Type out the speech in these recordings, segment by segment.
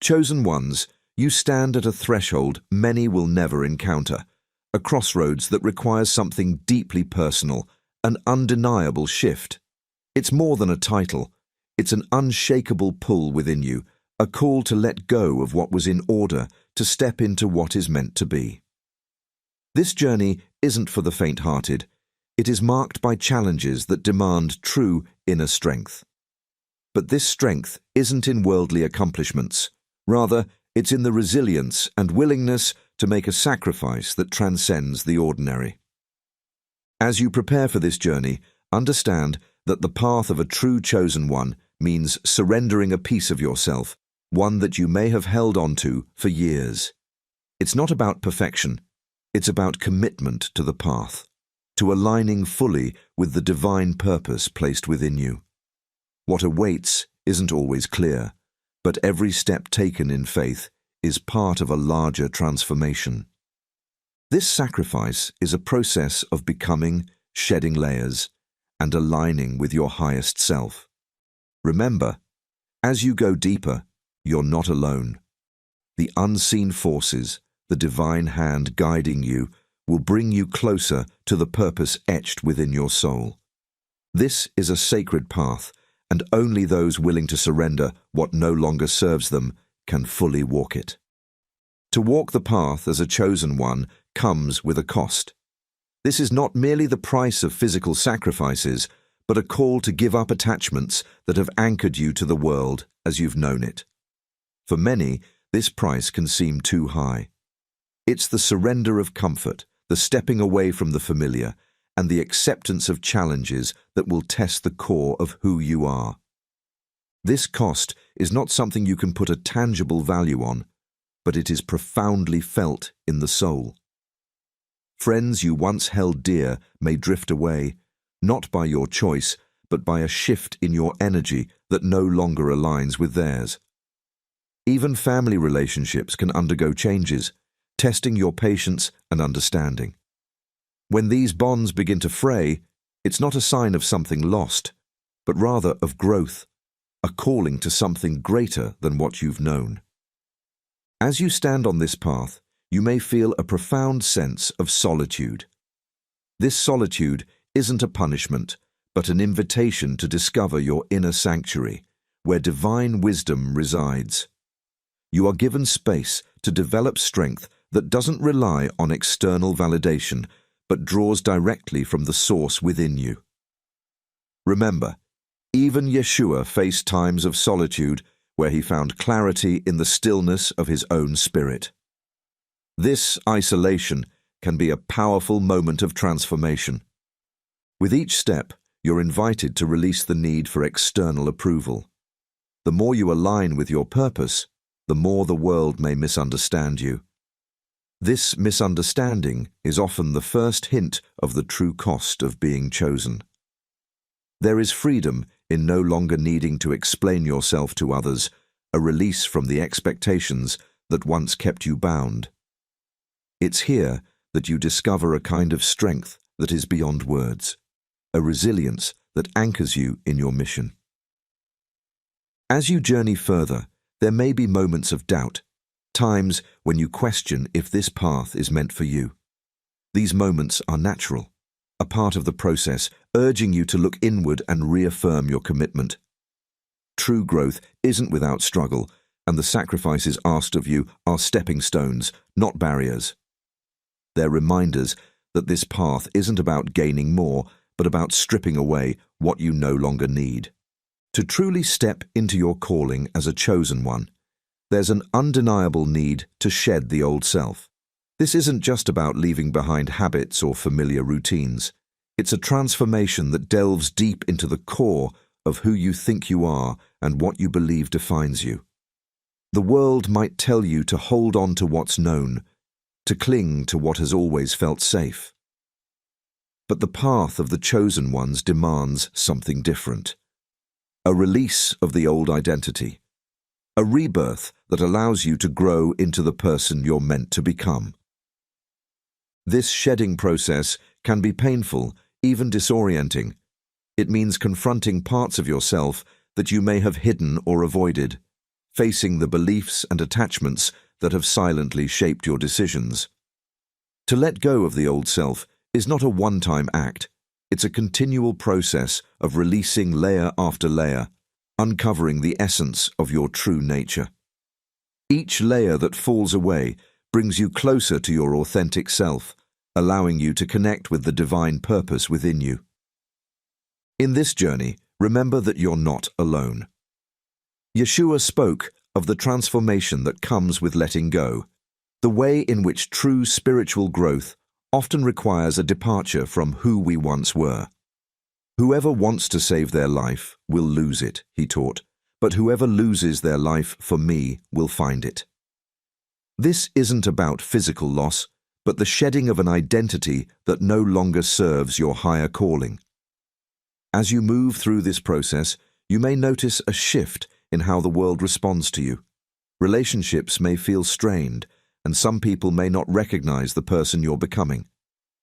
Chosen ones, you stand at a threshold many will never encounter, a crossroads that requires something deeply personal, an undeniable shift. It's more than a title. It's an unshakable pull within you, a call to let go of what was in order, to step into what is meant to be. This journey isn't for the faint-hearted. It is marked by challenges that demand true inner strength. But this strength isn't in worldly accomplishments. Rather, it's in the resilience and willingness to make a sacrifice that transcends the ordinary. As you prepare for this journey, understand that the path of a true chosen one means surrendering a piece of yourself, one that you may have held on to for years. It's not about perfection. It's about commitment to the path, to aligning fully with the divine purpose placed within you. What awaits isn't always clear, but every step taken in faith is part of a larger transformation. This sacrifice is a process of becoming, shedding layers, and aligning with your highest self. Remember, as you go deeper, you're not alone. The unseen forces, the divine hand guiding you, will bring you closer to the purpose etched within your soul. This is a sacred path, and only those willing to surrender what no longer serves them can fully walk it. To walk the path as a chosen one comes with a cost. This is not merely the price of physical sacrifices, but a call to give up attachments that have anchored you to the world as you've known it. For many, this price can seem too high. It's the surrender of comfort, the stepping away from the familiar, and the acceptance of challenges that will test the core of who you are. This cost is not something you can put a tangible value on, but it is profoundly felt in the soul. Friends you once held dear may drift away, not by your choice, but by a shift in your energy that no longer aligns with theirs. Even family relationships can undergo changes, testing your patience and understanding. When these bonds begin to fray, it's not a sign of something lost, but rather of growth, a calling to something greater than what you've known. As you stand on this path, you may feel a profound sense of solitude. This solitude isn't a punishment, but an invitation to discover your inner sanctuary, where divine wisdom resides. You are given space to develop strength that doesn't rely on external validation, but draws directly from the source within you. Remember, even Yeshua faced times of solitude where he found clarity in the stillness of his own spirit. This isolation can be a powerful moment of transformation. With each step, you're invited to release the need for external approval. The more you align with your purpose, the more the world may misunderstand you. This misunderstanding is often the first hint of the true cost of being chosen. There is freedom in no longer needing to explain yourself to others, a release from the expectations that once kept you bound. It's here that you discover a kind of strength that is beyond words, a resilience that anchors you in your mission. As you journey further, there may be moments of doubt, times when you question if this path is meant for you. These moments are natural, a part of the process, urging you to look inward and reaffirm your commitment. True growth isn't without struggle, and the sacrifices asked of you are stepping stones, not barriers. They're reminders that this path isn't about gaining more, but about stripping away what you no longer need. To truly step into your calling as a chosen one, there's an undeniable need to shed the old self. This isn't just about leaving behind habits or familiar routines. It's a transformation that delves deep into the core of who you think you are and what you believe defines you. The world might tell you to hold on to what's known, to cling to what has always felt safe. But the path of the chosen ones demands something different. A release of the old identity. A rebirth that allows you to grow into the person you're meant to become. This shedding process can be painful, even disorienting. It means confronting parts of yourself that you may have hidden or avoided, facing the beliefs and attachments that have silently shaped your decisions. To let go of the old self is not a one-time act. It's a continual process of releasing layer after layer, uncovering the essence of your true nature. Each layer that falls away brings you closer to your authentic self, allowing you to connect with the divine purpose within you. In this journey, remember that you're not alone. Yeshua spoke of the transformation that comes with letting go, the way in which true spiritual growth often requires a departure from who we once were. Whoever wants to save their life will lose it, he taught, but whoever loses their life for me will find it. This isn't about physical loss, but the shedding of an identity that no longer serves your higher calling. As you move through this process, you may notice a shift in how the world responds to you. Relationships may feel strained, and some people may not recognize the person you're becoming.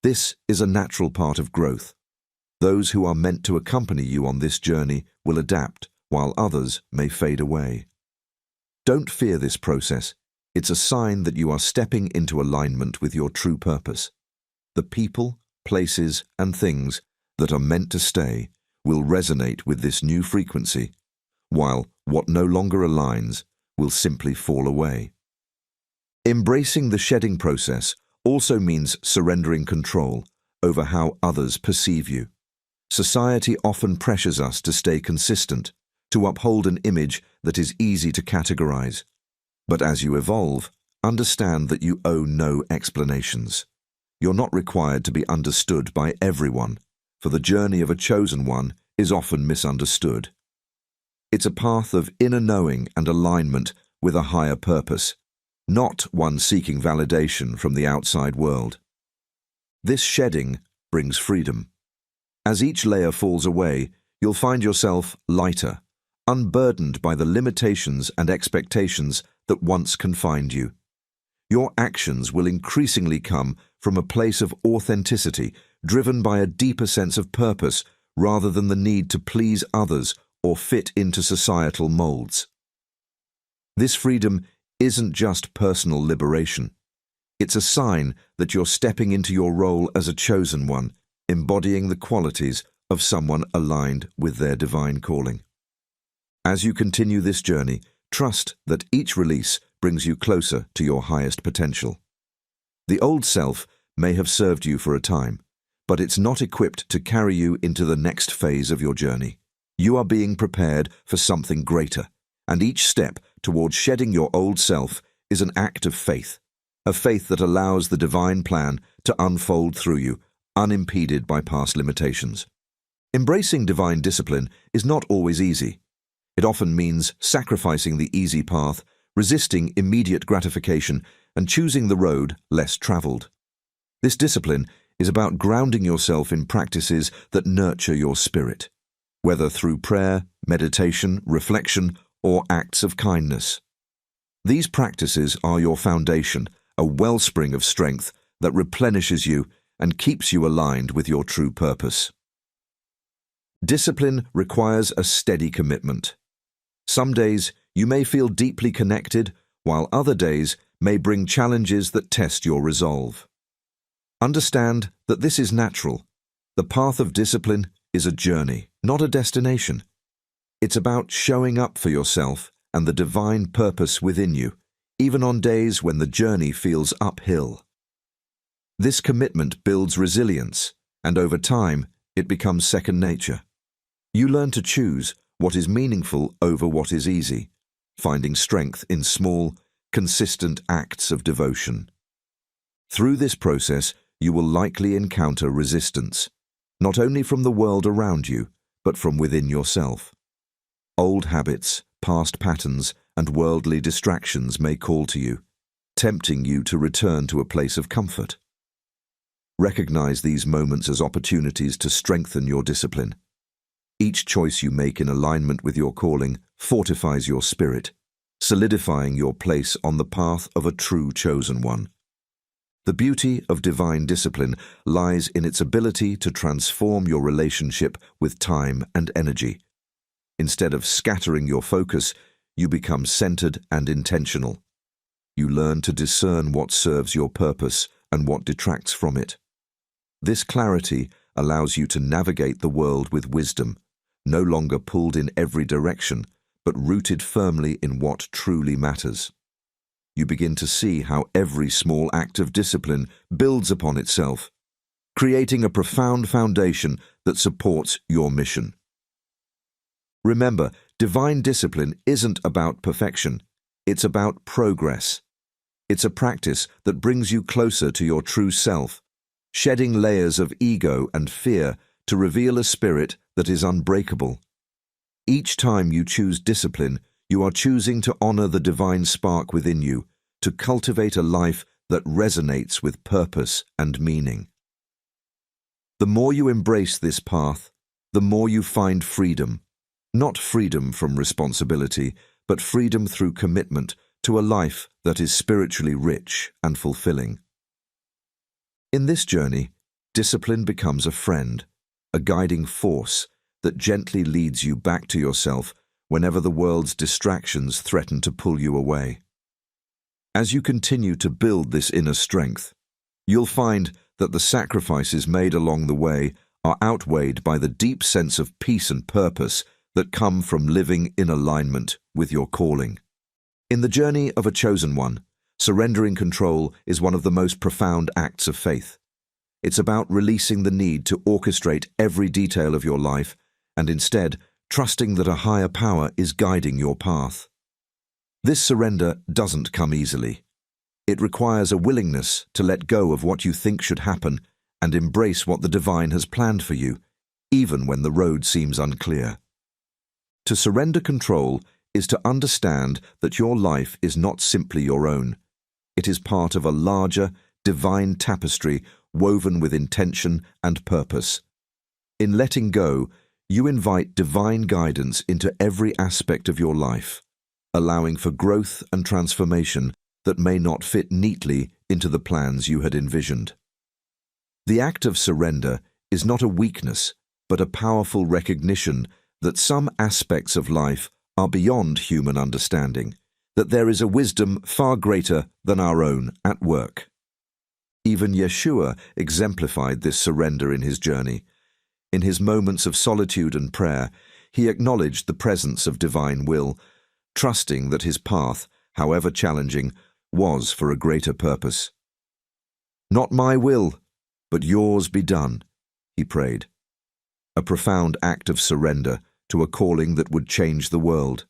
This is a natural part of growth. Those who are meant to accompany you on this journey will adapt, while others may fade away. Don't fear this process. It's a sign that you are stepping into alignment with your true purpose. The people, places, and things that are meant to stay will resonate with this new frequency, while what no longer aligns will simply fall away. Embracing the shedding process also means surrendering control over how others perceive you. Society often pressures us to stay consistent, to uphold an image that is easy to categorize. But as you evolve, understand that you owe no explanations. You're not required to be understood by everyone, for the journey of a chosen one is often misunderstood. It's a path of inner knowing and alignment with a higher purpose, not one seeking validation from the outside world. This shedding brings freedom. As each layer falls away, you'll find yourself lighter, unburdened by the limitations and expectations that once confined you. Your actions will increasingly come from a place of authenticity, driven by a deeper sense of purpose rather than the need to please others or fit into societal molds. This freedom isn't just personal liberation. It's a sign that you're stepping into your role as a chosen one, embodying the qualities of someone aligned with their divine calling. As you continue this journey, trust that each release brings you closer to your highest potential. The old self may have served you for a time, but it's not equipped to carry you into the next phase of your journey. You are being prepared for something greater, and each step towards shedding your old self is an act of faith, a faith that allows the divine plan to unfold through you, unimpeded by past limitations. Embracing divine discipline is not always easy. It often means sacrificing the easy path, resisting immediate gratification, and choosing the road less traveled. This discipline is about grounding yourself in practices that nurture your spirit, whether through prayer, meditation, reflection, or acts of kindness. These practices are your foundation, a wellspring of strength that replenishes you and keeps you aligned with your true purpose. Discipline requires a steady commitment. Some days you may feel deeply connected, while other days may bring challenges that test your resolve. Understand that this is natural. The path of discipline is a journey, not a destination. It's about showing up for yourself and the divine purpose within you, even on days when the journey feels uphill. This commitment builds resilience, and over time, it becomes second nature. You learn to choose what is meaningful over what is easy, finding strength in small, consistent acts of devotion. Through this process, you will likely encounter resistance, not only from the world around you, but from within yourself. Old habits, past patterns, and worldly distractions may call to you, tempting you to return to a place of comfort. Recognize these moments as opportunities to strengthen your discipline. Each choice you make in alignment with your calling fortifies your spirit, solidifying your place on the path of a true chosen one. The beauty of divine discipline lies in its ability to transform your relationship with time and energy. Instead of scattering your focus, you become centered and intentional. You learn to discern what serves your purpose and what detracts from it. This clarity allows you to navigate the world with wisdom, no longer pulled in every direction, but rooted firmly in what truly matters. You begin to see how every small act of discipline builds upon itself, creating a profound foundation that supports your mission. Remember, divine discipline isn't about perfection, it's about progress. It's a practice that brings you closer to your true self, shedding layers of ego and fear to reveal a spirit that is unbreakable. Each time you choose discipline, you are choosing to honor the divine spark within you, to cultivate a life that resonates with purpose and meaning. The more you embrace this path, the more you find freedom. Not freedom from responsibility, but freedom through commitment to a life that is spiritually rich and fulfilling. In this journey, discipline becomes a friend, a guiding force that gently leads you back to yourself whenever the world's distractions threaten to pull you away. As you continue to build this inner strength, you'll find that the sacrifices made along the way are outweighed by the deep sense of peace and purpose that come from living in alignment with your calling. In the journey of a chosen one, surrendering control is one of the most profound acts of faith. It's about releasing the need to orchestrate every detail of your life and instead trusting that a higher power is guiding your path. This surrender doesn't come easily. It requires a willingness to let go of what you think should happen and embrace what the divine has planned for you, even when the road seems unclear. To surrender control is to understand that your life is not simply your own. It is part of a larger, divine tapestry woven with intention and purpose. In letting go, you invite divine guidance into every aspect of your life, allowing for growth and transformation that may not fit neatly into the plans you had envisioned. The act of surrender is not a weakness, but a powerful recognition that some aspects of life are beyond human understanding, that there is a wisdom far greater than our own at work. Even Yeshua exemplified this surrender in his journey. In his moments of solitude and prayer, he acknowledged the presence of divine will, trusting that his path, however challenging, was for a greater purpose. "Not my will, but yours be done," he prayed. A profound act of surrender to a calling that would change the world.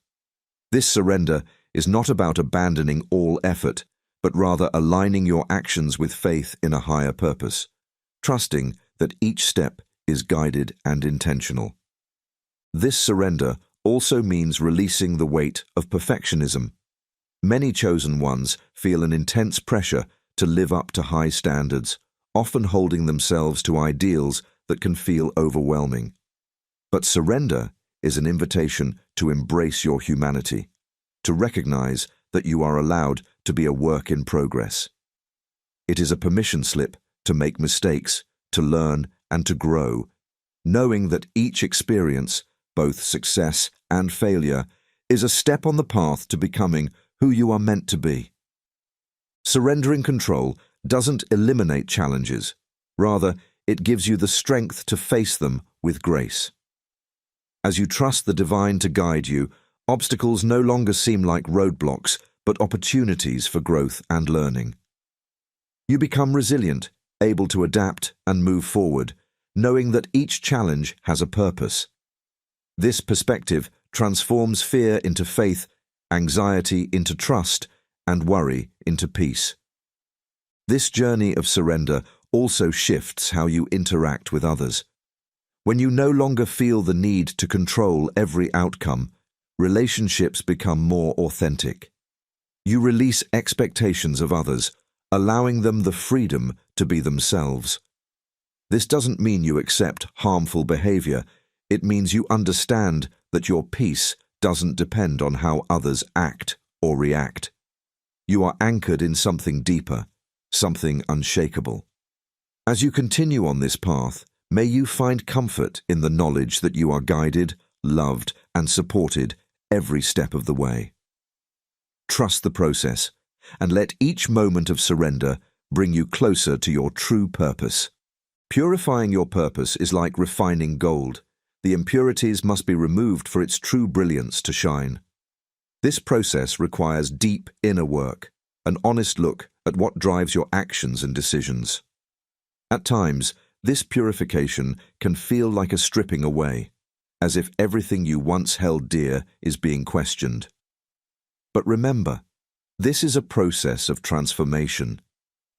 This surrender is not about abandoning all effort, but rather aligning your actions with faith in a higher purpose, trusting that each step is guided and intentional. This surrender also means releasing the weight of perfectionism. Many chosen ones feel an intense pressure to live up to high standards, often holding themselves to ideals that can feel overwhelming. But surrender is an invitation to embrace your humanity, to recognize that you are allowed to be a work in progress. It is a permission slip to make mistakes, to learn and to grow, knowing that each experience, both success and failure, is a step on the path to becoming who you are meant to be. Surrendering control doesn't eliminate challenges. Rather, it gives you the strength to face them with grace. As you trust the divine to guide you, obstacles no longer seem like roadblocks, but opportunities for growth and learning. You become resilient, able to adapt and move forward, knowing that each challenge has a purpose. This perspective transforms fear into faith, anxiety into trust, and worry into peace. This journey of surrender also shifts how you interact with others. When you no longer feel the need to control every outcome, relationships become more authentic. You release expectations of others, allowing them the freedom to be themselves. This doesn't mean you accept harmful behavior. It means you understand that your peace doesn't depend on how others act or react. You are anchored in something deeper, something unshakable. As you continue on this path, may you find comfort in the knowledge that you are guided, loved, and supported every step of the way. Trust the process, and let each moment of surrender bring you closer to your true purpose. Purifying your purpose is like refining gold. The impurities must be removed for its true brilliance to shine. This process requires deep inner work, an honest look at what drives your actions and decisions. At times, this purification can feel like a stripping away, as if everything you once held dear is being questioned. But remember, this is a process of transformation,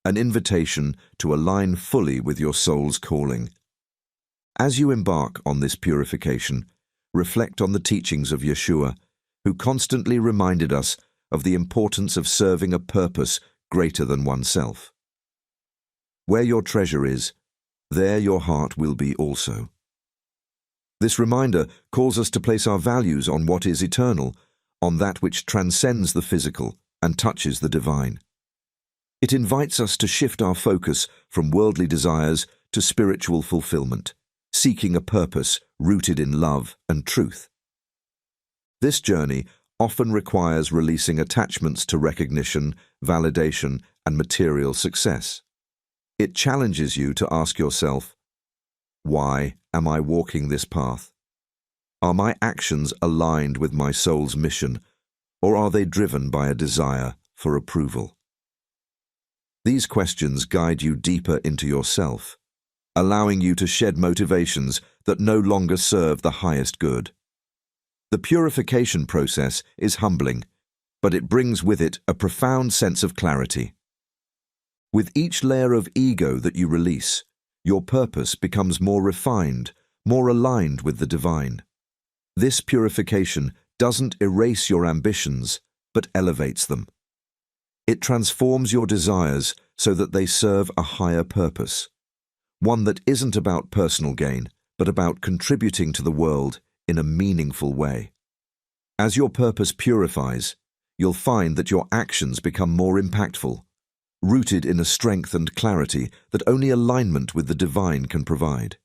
an invitation to align fully with your soul's calling. As you embark on this purification, reflect on the teachings of Yeshua, who constantly reminded us of the importance of serving a purpose greater than oneself. Where your treasure is, there your heart will be also. This reminder calls us to place our values on what is eternal, on that which transcends the physical and touches the divine. It invites us to shift our focus from worldly desires to spiritual fulfillment, seeking a purpose rooted in love and truth. This journey often requires releasing attachments to recognition, validation, and material success. It challenges you to ask yourself, why am I walking this path? Are my actions aligned with my soul's mission, or are they driven by a desire for approval? These questions guide you deeper into yourself, allowing you to shed motivations that no longer serve the highest good. The purification process is humbling, but it brings with it a profound sense of clarity. With each layer of ego that you release, your purpose becomes more refined, more aligned with the divine. This purification doesn't erase your ambitions, but elevates them. It transforms your desires so that they serve a higher purpose, one that isn't about personal gain, but about contributing to the world in a meaningful way. As your purpose purifies, you'll find that your actions become more impactful, rooted in a strength and clarity that only alignment with the divine can provide.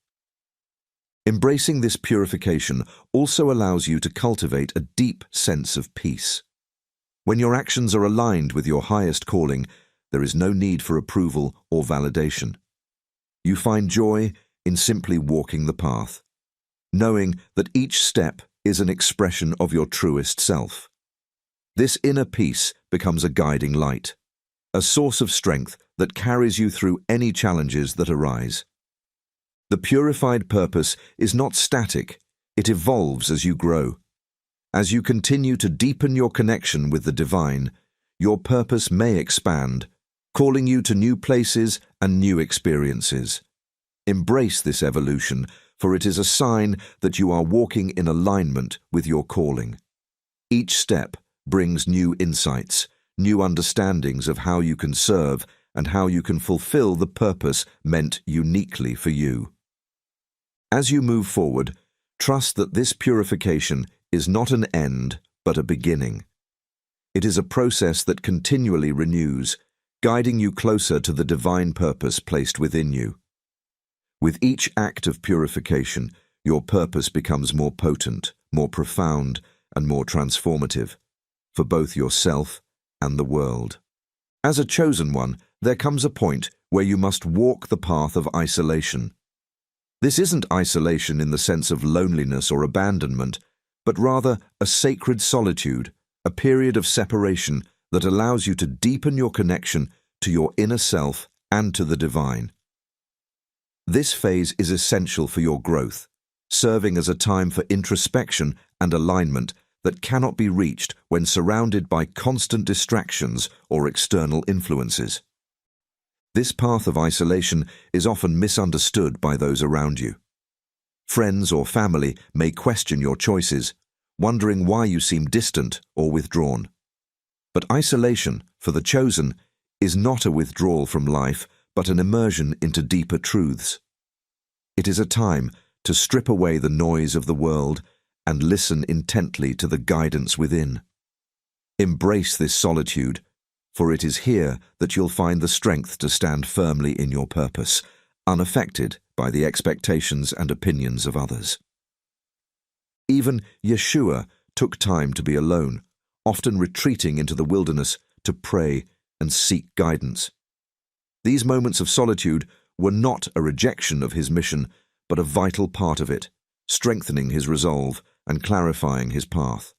Embracing this purification also allows you to cultivate a deep sense of peace. When your actions are aligned with your highest calling, there is no need for approval or validation. You find joy in simply walking the path, knowing that each step is an expression of your truest self. This inner peace becomes a guiding light, a source of strength that carries you through any challenges that arise. The purified purpose is not static, it evolves as you grow. As you continue to deepen your connection with the divine, your purpose may expand, calling you to new places and new experiences. Embrace this evolution, for it is a sign that you are walking in alignment with your calling. Each step brings new insights, new understandings of how you can serve and how you can fulfill the purpose meant uniquely for you. As you move forward, trust that this purification is not an end, but a beginning. It is a process that continually renews, guiding you closer to the divine purpose placed within you. With each act of purification, your purpose becomes more potent, more profound, and more transformative, for both yourself and the world. As a chosen one, there comes a point where you must walk the path of isolation. This isn't isolation in the sense of loneliness or abandonment, but rather a sacred solitude, a period of separation that allows you to deepen your connection to your inner self and to the divine. This phase is essential for your growth, serving as a time for introspection and alignment that cannot be reached when surrounded by constant distractions or external influences. This path of isolation is often misunderstood by those around you. Friends or family may question your choices, wondering why you seem distant or withdrawn. But isolation, for the chosen, is not a withdrawal from life, but an immersion into deeper truths. It is a time to strip away the noise of the world and listen intently to the guidance within. Embrace this solitude, for it is here that you'll find the strength to stand firmly in your purpose, unaffected by the expectations and opinions of others. Even Yeshua took time to be alone, often retreating into the wilderness to pray and seek guidance. These moments of solitude were not a rejection of his mission, but a vital part of it, strengthening his resolve and clarifying his path.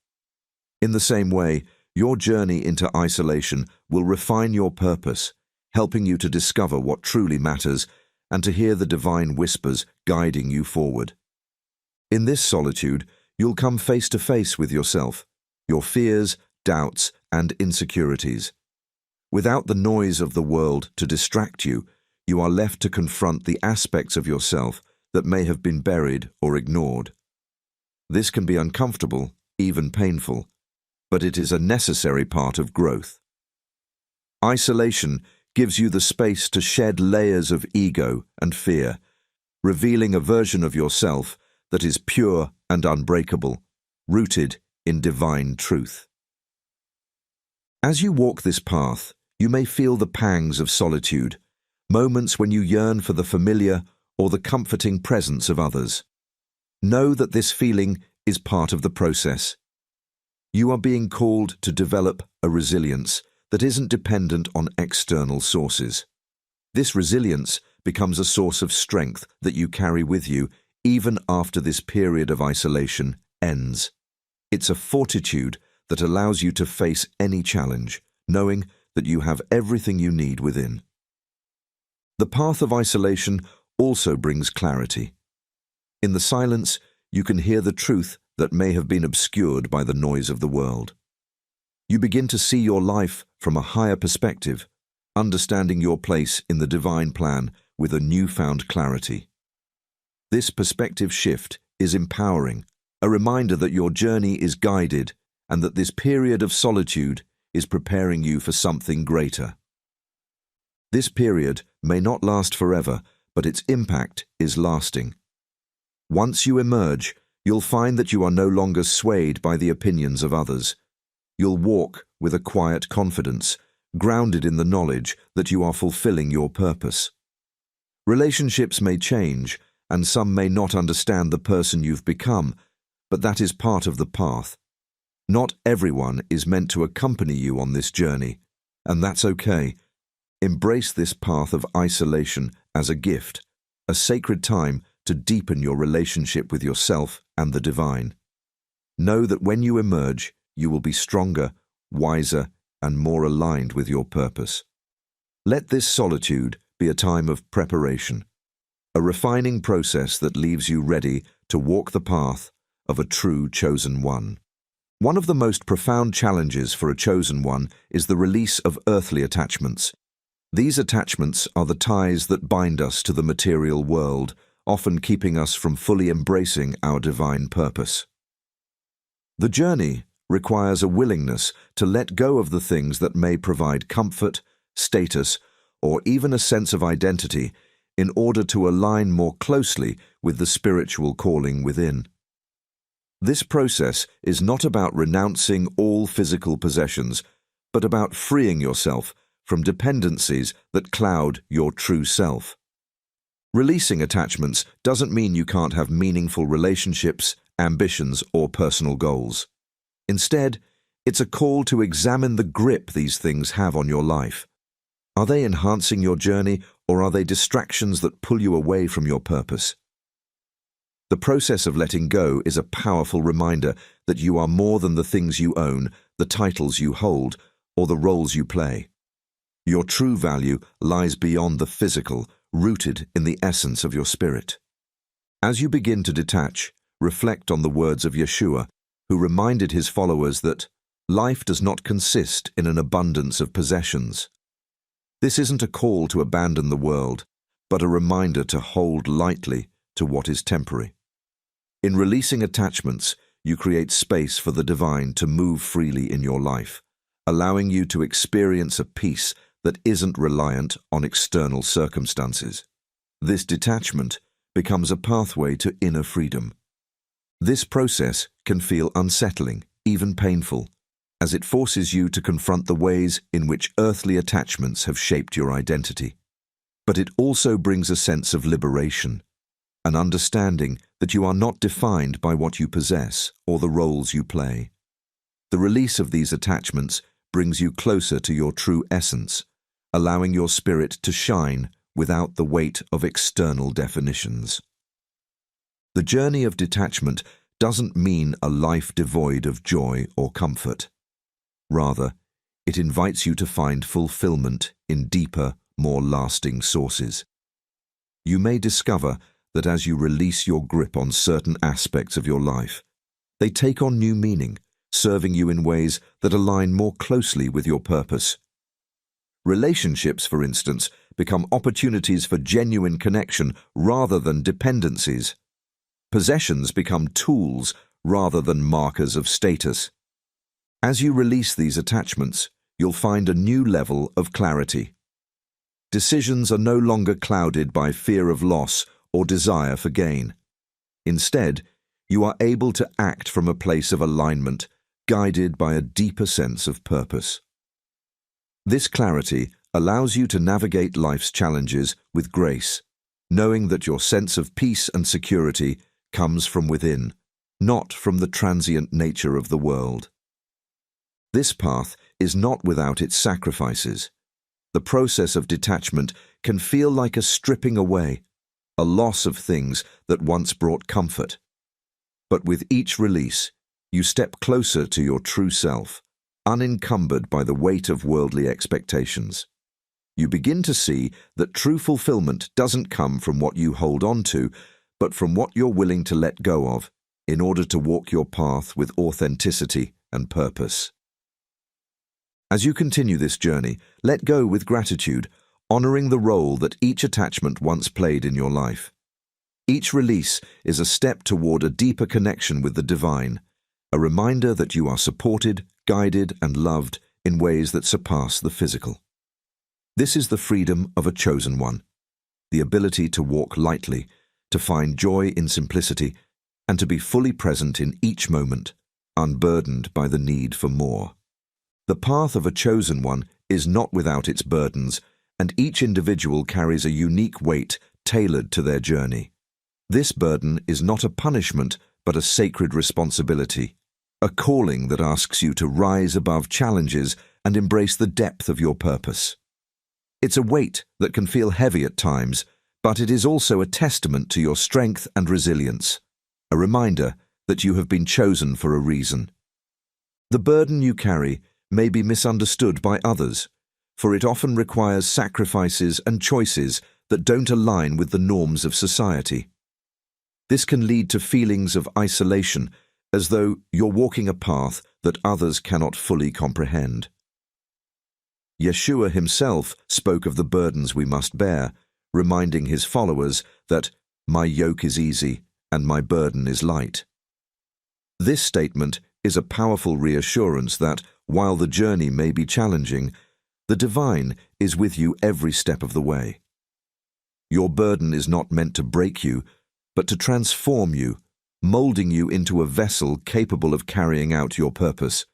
In the same way, your journey into isolation will refine your purpose, helping you to discover what truly matters and to hear the divine whispers guiding you forward. In this solitude, you'll come face to face with yourself, your fears, doubts, and insecurities. Without the noise of the world to distract you, you are left to confront the aspects of yourself that may have been buried or ignored. This can be uncomfortable, even painful, but it is a necessary part of growth. Isolation gives you the space to shed layers of ego and fear, revealing a version of yourself that is pure and unbreakable, rooted in divine truth. As you walk this path, you may feel the pangs of solitude, moments when you yearn for the familiar or the comforting presence of others. Know that this feeling is part of the process. You are being called to develop a resilience that isn't dependent on external sources. This resilience becomes a source of strength that you carry with you even after this period of isolation ends. It's a fortitude that allows you to face any challenge, knowing that you have everything you need within. The path of isolation also brings clarity. In the silence, you can hear the truth that may have been obscured by the noise of the world. You begin to see your life from a higher perspective, understanding your place in the divine plan with a newfound clarity. This perspective shift is empowering, a reminder that your journey is guided and that this period of solitude is preparing you for something greater. This period may not last forever, but its impact is lasting. Once you emerge, you'll find that you are no longer swayed by the opinions of others. You'll walk with a quiet confidence, grounded in the knowledge that you are fulfilling your purpose. Relationships may change, and some may not understand the person you've become, but that is part of the path. Not everyone is meant to accompany you on this journey, and that's okay. Embrace this path of isolation as a gift, a sacred time to deepen your relationship with yourself and the divine. Know that when you emerge, you will be stronger, wiser, and more aligned with your purpose. Let this solitude be a time of preparation, a refining process that leaves you ready to walk the path of a true chosen one. One of the most profound challenges for a chosen one is the release of earthly attachments. These attachments are the ties that bind us to the material world, often keeping us from fully embracing our divine purpose. The journey requires a willingness to let go of the things that may provide comfort, status, or even a sense of identity in order to align more closely with the spiritual calling within. This process is not about renouncing all physical possessions, but about freeing yourself from dependencies that cloud your true self. Releasing attachments doesn't mean you can't have meaningful relationships, ambitions, or personal goals. Instead, it's a call to examine the grip these things have on your life. Are they enhancing your journey, or are they distractions that pull you away from your purpose? The process of letting go is a powerful reminder that you are more than the things you own, the titles you hold, or the roles you play. Your true value lies beyond the physical, rooted in the essence of your spirit. As you begin to detach, reflect on the words of Yeshua, who reminded his followers that life does not consist in an abundance of possessions. This isn't a call to abandon the world, but a reminder to hold lightly to what is temporary. In releasing attachments, you create space for the divine to move freely in your life, allowing you to experience a peace that isn't reliant on external circumstances. This detachment becomes a pathway to inner freedom. This process can feel unsettling, even painful, as it forces you to confront the ways in which earthly attachments have shaped your identity. But it also brings a sense of liberation, an understanding that you are not defined by what you possess or the roles you play. The release of these attachments brings you closer to your true essence, allowing your spirit to shine without the weight of external definitions. The journey of detachment doesn't mean a life devoid of joy or comfort. Rather, it invites you to find fulfillment in deeper, more lasting sources. You may discover that as you release your grip on certain aspects of your life, they take on new meaning, serving you in ways that align more closely with your purpose. Relationships, for instance, become opportunities for genuine connection rather than dependencies. Possessions become tools rather than markers of status. As you release these attachments, you'll find a new level of clarity. Decisions are no longer clouded by fear of loss or desire for gain. Instead, you are able to act from a place of alignment, guided by a deeper sense of purpose. This clarity allows you to navigate life's challenges with grace, knowing that your sense of peace and security comes from within, not from the transient nature of the world. This path is not without its sacrifices. The process of detachment can feel like a stripping away, a loss of things that once brought comfort. But with each release, you step closer to your true self, unencumbered by the weight of worldly expectations. You begin to see that true fulfillment doesn't come from what you hold on to, but from what you're willing to let go of in order to walk your path with authenticity and purpose. As you continue this journey, let go with gratitude, honoring the role that each attachment once played in your life. Each release is a step toward a deeper connection with the divine, a reminder that you are supported, guided, and loved in ways that surpass the physical. This is the freedom of a chosen one, the ability to walk lightly, to find joy in simplicity, and to be fully present in each moment, unburdened by the need for more. The path of a chosen one is not without its burdens, and each individual carries a unique weight tailored to their journey. This burden is not a punishment, but a sacred responsibility, a calling that asks you to rise above challenges and embrace the depth of your purpose. It's a weight that can feel heavy at times, but it is also a testament to your strength and resilience, a reminder that you have been chosen for a reason. The burden you carry may be misunderstood by others, for it often requires sacrifices and choices that don't align with the norms of society. This can lead to feelings of isolation, as though you're walking a path that others cannot fully comprehend. Yeshua himself spoke of the burdens we must bear, reminding his followers that, "My yoke is easy and my burden is light." This statement is a powerful reassurance that, while the journey may be challenging, the divine is with you every step of the way. Your burden is not meant to break you, but to transform you, molding you into a vessel capable of carrying out your purpose.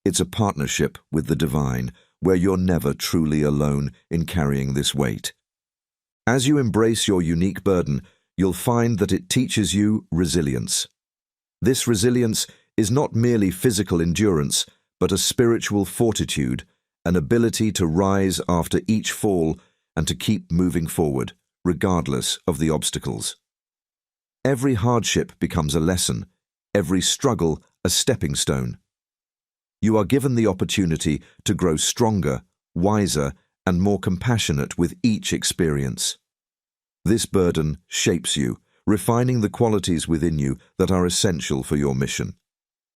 It's a partnership with the divine, where you're never truly alone in carrying this weight. As you embrace your unique burden, you'll find that it teaches you resilience. This resilience is not merely physical endurance, but a spiritual fortitude, an ability to rise after each fall and to keep moving forward, regardless of the obstacles. Every hardship becomes a lesson, every struggle a stepping stone. You are given the opportunity to grow stronger, wiser, and more compassionate with each experience. This burden shapes you, refining the qualities within you that are essential for your mission.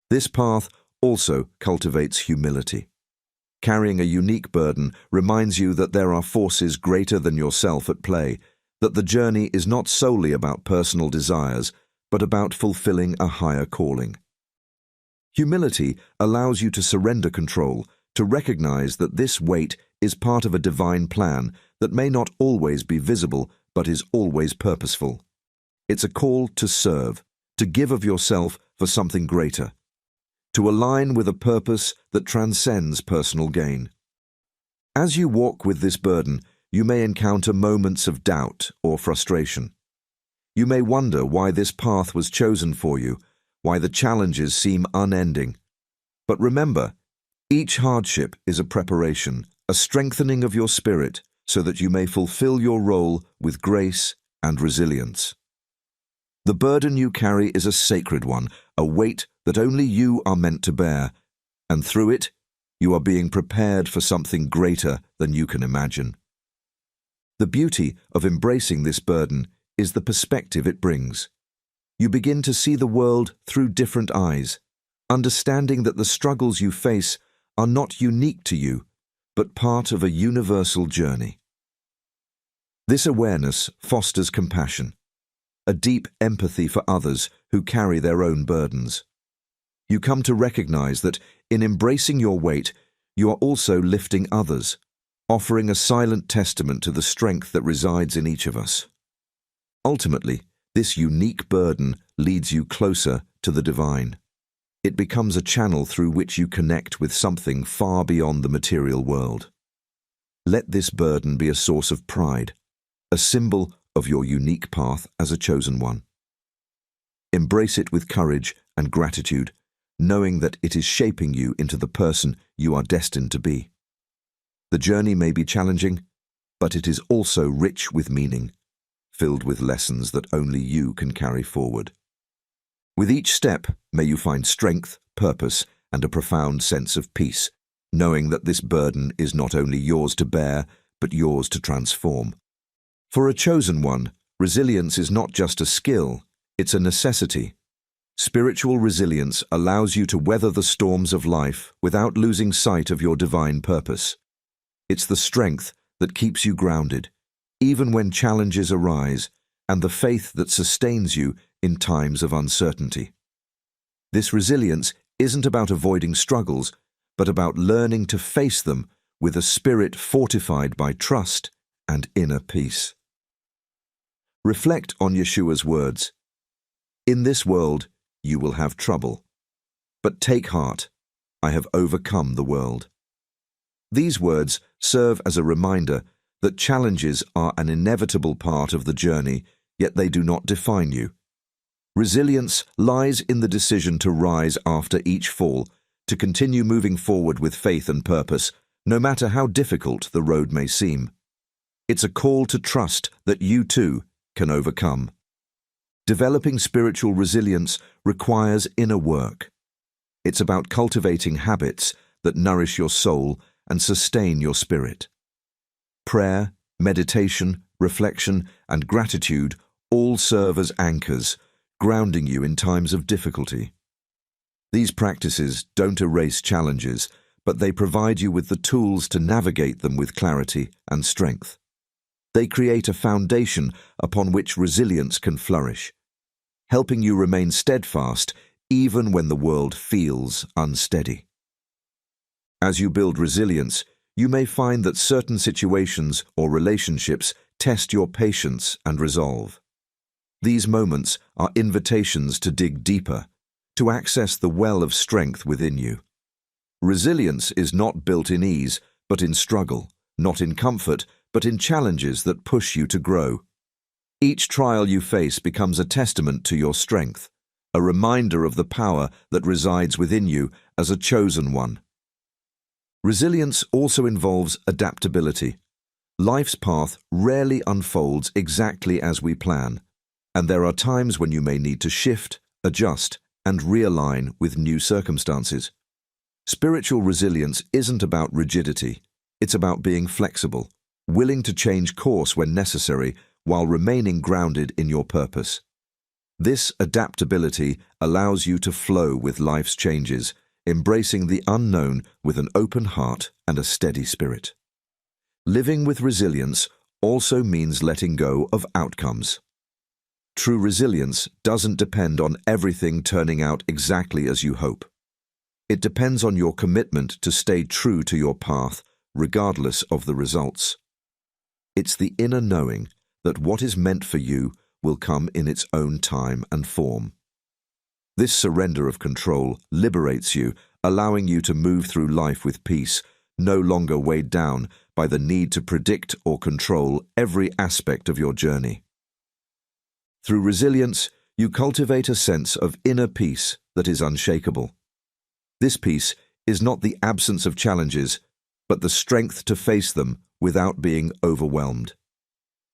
This path also cultivates humility. Carrying a unique burden reminds you that there are forces greater than yourself at play, that the journey is not solely about personal desires, but about fulfilling a higher calling. Humility allows you to surrender control, to recognize that this weight is part of a divine plan that may not always be visible, but is always purposeful. It's a call to serve, to give of yourself for something greater, to align with a purpose that transcends personal gain. As you walk with this burden, you may encounter moments of doubt or frustration. You may wonder why this path was chosen for you, why the challenges seem unending. But remember, each hardship is a preparation, a strengthening of your spirit so that you may fulfill your role with grace and resilience. The burden you carry is a sacred one, a weight that only you are meant to bear, and through it, you are being prepared for something greater than you can imagine. The beauty of embracing this burden is the perspective it brings. You begin to see the world through different eyes, understanding that the struggles you face are not unique to you, but part of a universal journey. This awareness fosters compassion, a deep empathy for others who carry their own burdens. You come to recognize that in embracing your weight, you are also lifting others, offering a silent testament to the strength that resides in each of us. Ultimately, this unique burden leads you closer to the divine. It becomes a channel through which you connect with something far beyond the material world. Let this burden be a source of pride, a symbol of your unique path as a chosen one. Embrace it with courage and gratitude, knowing that it is shaping you into the person you are destined to be. The journey may be challenging, but it is also rich with meaning, filled with lessons that only you can carry forward. With each step, may you find strength, purpose, and a profound sense of peace, knowing that this burden is not only yours to bear, but yours to transform. For a chosen one, resilience is not just a skill, it's a necessity. Spiritual resilience allows you to weather the storms of life without losing sight of your divine purpose. It's the strength that keeps you grounded, even when challenges arise, and the faith that sustains you in times of uncertainty. This resilience isn't about avoiding struggles, but about learning to face them with a spirit fortified by trust and inner peace. Reflect on Yeshua's words. In this world, you will have trouble. But take heart, I have overcome the world. These words serve as a reminder that challenges are an inevitable part of the journey, yet they do not define you. Resilience lies in the decision to rise after each fall, to continue moving forward with faith and purpose, no matter how difficult the road may seem. It's a call to trust that you too can overcome. Developing spiritual resilience requires inner work. It's about cultivating habits that nourish your soul and sustain your spirit. Prayer, meditation, reflection, and gratitude all serve as anchors, grounding you in times of difficulty. These practices don't erase challenges, but they provide you with the tools to navigate them with clarity and strength. They create a foundation upon which resilience can flourish, helping you remain steadfast even when the world feels unsteady. As you build resilience, you may find that certain situations or relationships test your patience and resolve. These moments are invitations to dig deeper, to access the well of strength within you. Resilience is not built in ease, but in struggle, not in comfort, but in challenges that push you to grow. Each trial you face becomes a testament to your strength, a reminder of the power that resides within you as a chosen one. Resilience also involves adaptability. Life's path rarely unfolds exactly as we plan, and there are times when you may need to shift, adjust, and realign with new circumstances. Spiritual resilience isn't about rigidity, it's about being flexible, willing to change course when necessary while remaining grounded in your purpose. This adaptability allows you to flow with life's changes, embracing the unknown with an open heart and a steady spirit. Living with resilience also means letting go of outcomes. True resilience doesn't depend on everything turning out exactly as you hope. It depends on your commitment to stay true to your path, regardless of the results. It's the inner knowing that what is meant for you will come in its own time and form. This surrender of control liberates you, allowing you to move through life with peace, no longer weighed down by the need to predict or control every aspect of your journey. Through resilience, you cultivate a sense of inner peace that is unshakable. This peace is not the absence of challenges, but the strength to face them without being overwhelmed.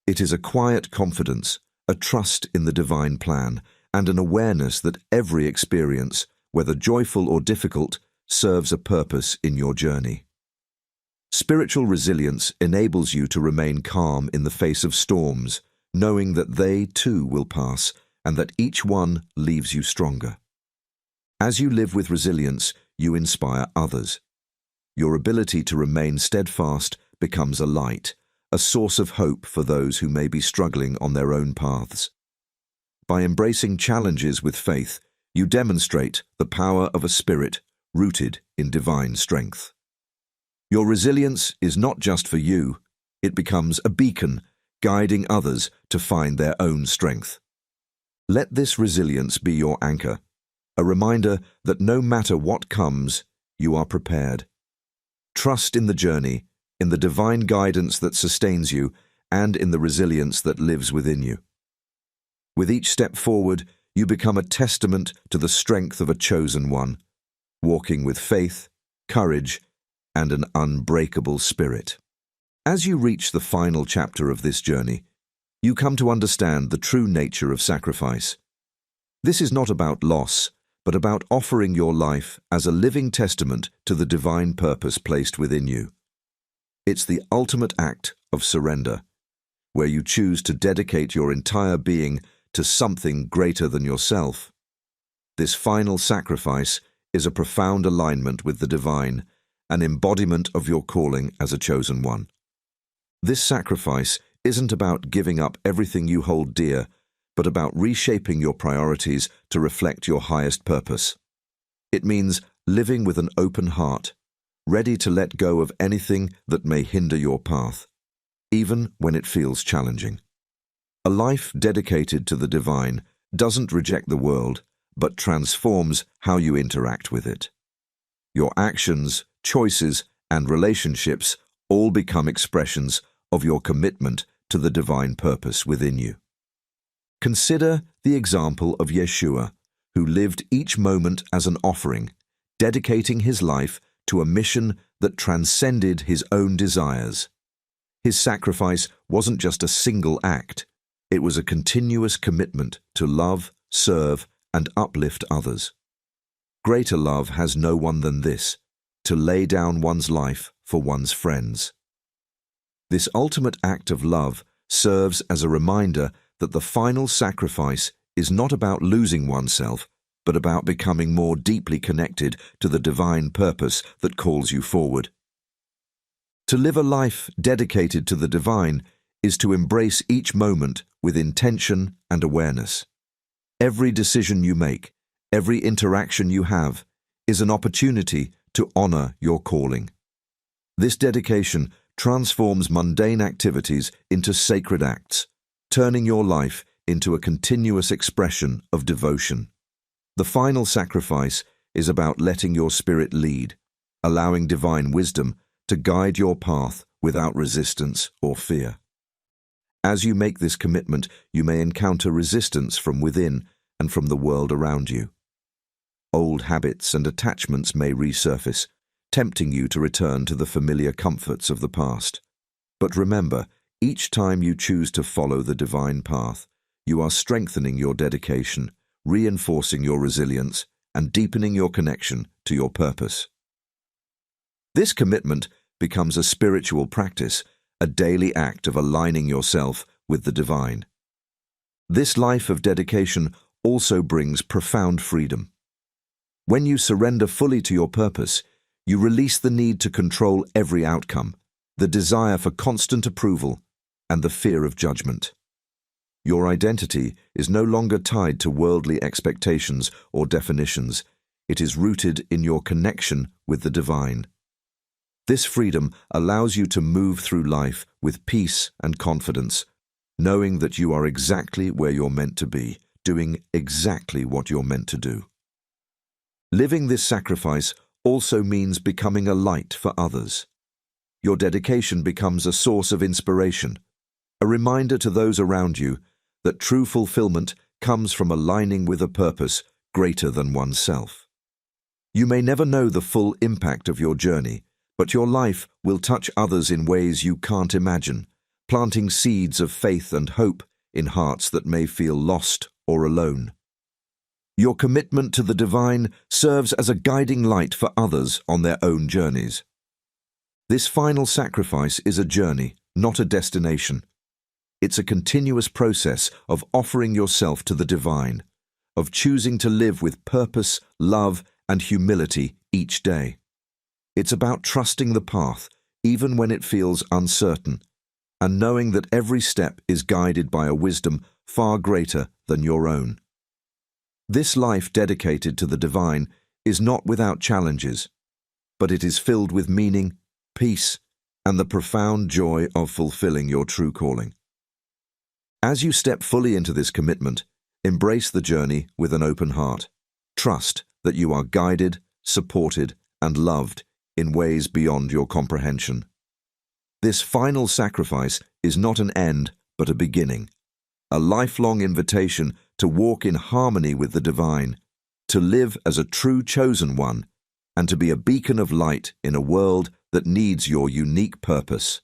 It is a quiet confidence, a trust in the divine plan, and an awareness that every experience, whether joyful or difficult, serves a purpose in your journey. Spiritual resilience enables you to remain calm in the face of storms, knowing that they too will pass and that each one leaves you stronger. As you live with resilience, you inspire others. Your ability to remain steadfast becomes a light, a source of hope for those who may be struggling on their own paths. By embracing challenges with faith, you demonstrate the power of a spirit rooted in divine strength. Your resilience is not just for you, it becomes a beacon, guiding others to find their own strength. Let this resilience be your anchor, a reminder that no matter what comes, you are prepared. Trust in the journey, in the divine guidance that sustains you, and in the resilience that lives within you. With each step forward, you become a testament to the strength of a chosen one, walking with faith, courage, and an unbreakable spirit. As you reach the final chapter of this journey, you come to understand the true nature of sacrifice. This is not about loss, but about offering your life as a living testament to the divine purpose placed within you. It's the ultimate act of surrender, where you choose to dedicate your entire being to something greater than yourself. This final sacrifice is a profound alignment with the divine, an embodiment of your calling as a chosen one. This sacrifice isn't about giving up everything you hold dear, but about reshaping your priorities to reflect your highest purpose. It means living with an open heart, ready to let go of anything that may hinder your path, even when it feels challenging. A life dedicated to the divine doesn't reject the world, but transforms how you interact with it. Your actions, choices, and relationships all become expressions of your commitment to the divine purpose within you. Consider the example of Yeshua, who lived each moment as an offering, dedicating his life to a mission that transcended his own desires. His sacrifice wasn't just a single act, it was a continuous commitment to love, serve, and uplift others. Greater love has no one than this, to lay down one's life for one's friends. This ultimate act of love serves as a reminder that the final sacrifice is not about losing oneself, but about becoming more deeply connected to the divine purpose that calls you forward. To live a life dedicated to the divine is to embrace each moment with intention and awareness. Every decision you make, every interaction you have, is an opportunity to honor your calling. This dedication transforms mundane activities into sacred acts, turning your life into a continuous expression of devotion. The final sacrifice is about letting your spirit lead, allowing divine wisdom to guide your path without resistance or fear. As you make this commitment, you may encounter resistance from within and from the world around you. Old habits and attachments may resurface, tempting you to return to the familiar comforts of the past. But remember, each time you choose to follow the divine path, you are strengthening your dedication, reinforcing your resilience, and deepening your connection to your purpose. This commitment becomes a spiritual practice, a daily act of aligning yourself with the divine. This life of dedication also brings profound freedom. When you surrender fully to your purpose, you release the need to control every outcome, the desire for constant approval, and the fear of judgment. Your identity is no longer tied to worldly expectations or definitions. It is rooted in your connection with the divine. This freedom allows you to move through life with peace and confidence, knowing that you are exactly where you're meant to be, doing exactly what you're meant to do. Living this sacrifice also means becoming a light for others. Your dedication becomes a source of inspiration, a reminder to those around you that true fulfillment comes from aligning with a purpose greater than oneself. You may never know the full impact of your journey, but your life will touch others in ways you can't imagine, planting seeds of faith and hope in hearts that may feel lost or alone. Your commitment to the divine serves as a guiding light for others on their own journeys. This final sacrifice is a journey, not a destination. It's a continuous process of offering yourself to the divine, of choosing to live with purpose, love, and humility each day. It's about trusting the path, even when it feels uncertain, and knowing that every step is guided by a wisdom far greater than your own. This life dedicated to the divine is not without challenges, but it is filled with meaning, peace, and the profound joy of fulfilling your true calling. As you step fully into this commitment, embrace the journey with an open heart. Trust that you are guided, supported, and loved in ways beyond your comprehension. This final sacrifice is not an end, but a beginning, a lifelong invitation to walk in harmony with the divine, to live as a true chosen one, and to be a beacon of light in a world that needs your unique purpose.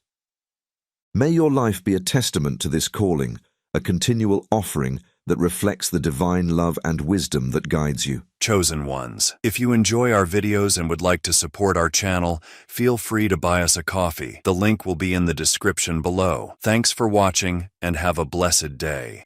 May your life be a testament to this calling, a continual offering that reflects the divine love and wisdom that guides you. Chosen ones, if you enjoy our videos and would like to support our channel, feel free to buy us a coffee. The link will be in the description below. Thanks for watching and have a blessed day.